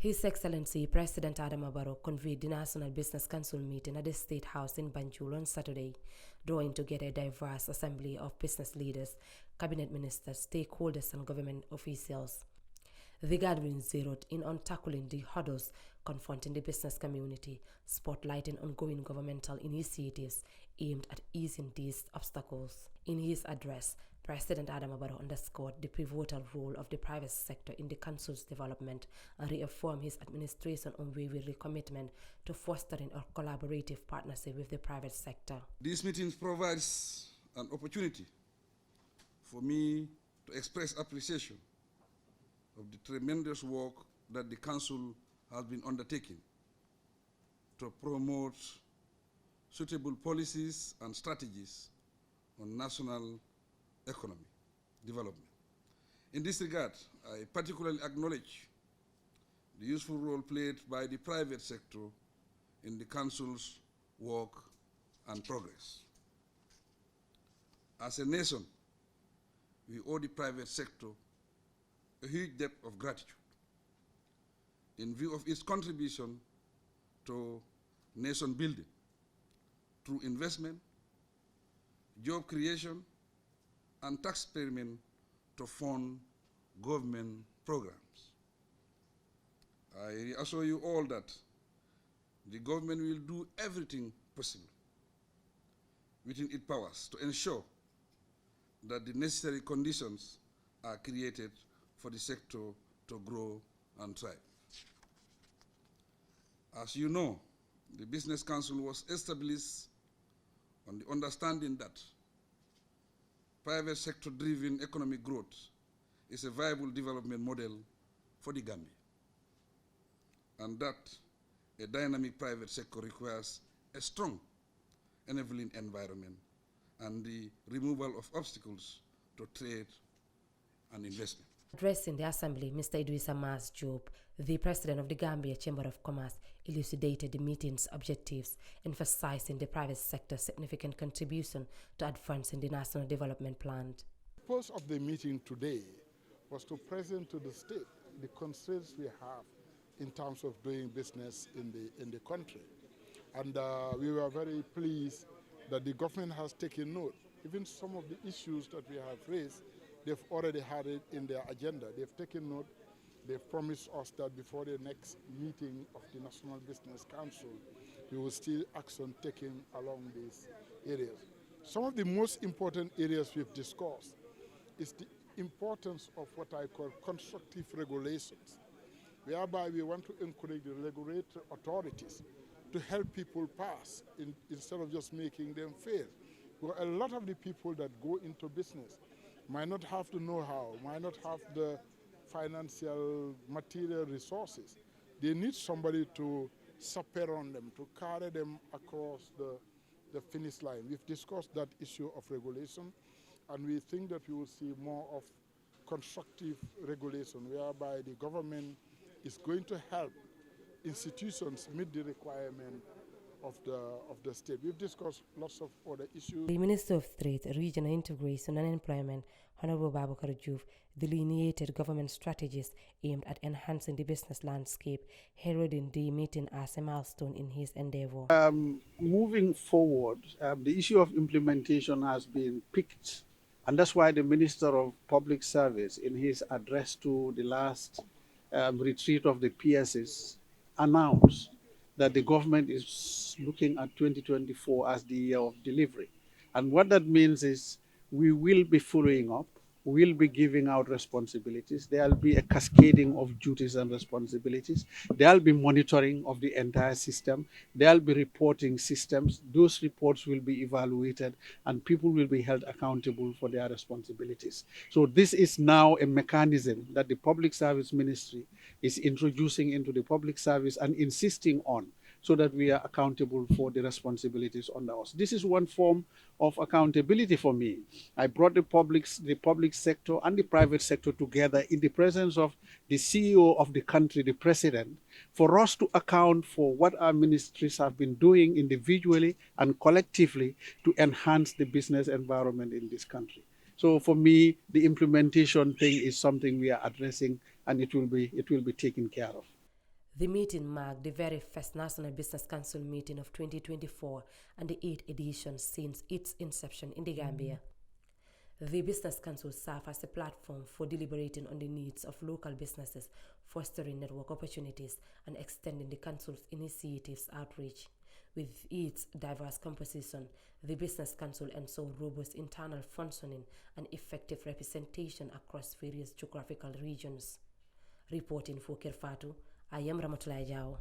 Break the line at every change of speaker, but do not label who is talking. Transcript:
His Excellency President Barrow convened the National Business Council meeting at the Statehouse in Banjul on Saturday, drawing together a diverse assembly of business leaders, cabinet ministers, stakeholders, and government officials. The gathering zeroed in on tackling the hurdles confronting the business community, spotlighting ongoing governmental initiatives aimed at easing these obstacles. In his address, President Barrow underscored the pivotal role of the private sector in the Council's development and reaffirmed his administration's unwavering commitment to fostering a collaborative partnership with the private sector.
These meetings provides an opportunity for me to express appreciation of the tremendous work that the Council has been undertaking to promote suitable policies and strategies on national economy development. In this regard, I particularly acknowledge the useful role played by the private sector in the Council's work and progress. As a nation, we owe the private sector a huge debt of gratitude in view of its contribution to nation building through investment, job creation, and tax payment to fund government programs. I assure you all that the government will do everything possible within its powers to ensure that the necessary conditions are created for the sector to grow and thrive. As you know, the Business Council was established on the understanding that private sector-driven economic growth is a viable development model for the Gambia, and that a dynamic private sector requires a strong enabling environment and the removal of obstacles to trade and investment.
Addressing the Assembly, Mr. Idrissa Mas Job, the President of the Gambia Chamber of Commerce, elucidated the meeting's objectives, emphasizing the private sector's significant contribution to advancing the National Development Plan.
The purpose of the meeting today was to present to the state the constraints we have in terms of doing business in the country. And we were very pleased that the government has taken note. Even some of the issues that we have raised, they've already had it in their agenda. They've taken note. They've promised us that before the next meeting of the National Business Council, we will see action taken along these areas. Some of the most important areas we've discussed is the importance of what I call constructive regulations, whereby we want to encourage the regulatory authorities to help people pass instead of just making them fail. Because a lot of the people that go into business might not have the know-how, might not have the financial material resources. They need somebody to support on them, to carry them across the finish line. We've discussed that issue of regulation, and we think that we will see more of constructive regulation, whereby the government is going to help institutions meet the requirement of the state. We've discussed lots of other issues.
The Minister of Trade, Regional Integration and Employment, Honorable Babakar Juf, delineated government strategies aimed at enhancing the business landscape, heralding the meeting as a milestone in his endeavor.
Moving forward, the issue of implementation has been picked, and that's why the Minister of Public Service, in his address to the last retreat of the PSs, announced that the government is looking at 2024 as the year of delivery. And what that means is we will be following up, we'll be giving out responsibilities, there'll be a cascading of duties and responsibilities, there'll be monitoring of the entire system, there'll be reporting systems, those reports will be evaluated, and people will be held accountable for their responsibilities. So this is now a mechanism that the Public Service Ministry is introducing into the public service and insisting on, so that we are accountable for the responsibilities under us. This is one form of accountability for me. I brought the public sector and the private sector together in the presence of the CEO of the country, the president, for us to account for what our ministries have been doing individually and collectively to enhance the business environment in this country. So for me, the implementation thing is something we are addressing, and it will be taken care of.
The meeting marked the very first National Business Council meeting of 2024 and the 8th edition since its inception in the Gambia. The Business Council serves as a platform for deliberating on the needs of local businesses, fostering network opportunities, and extending the Council's initiatives outreach. With its diverse composition, the Business Council ensures robust internal functioning and effective representation across various geographical regions. Reporting for Kerfatu, I am Ramatulai Jao.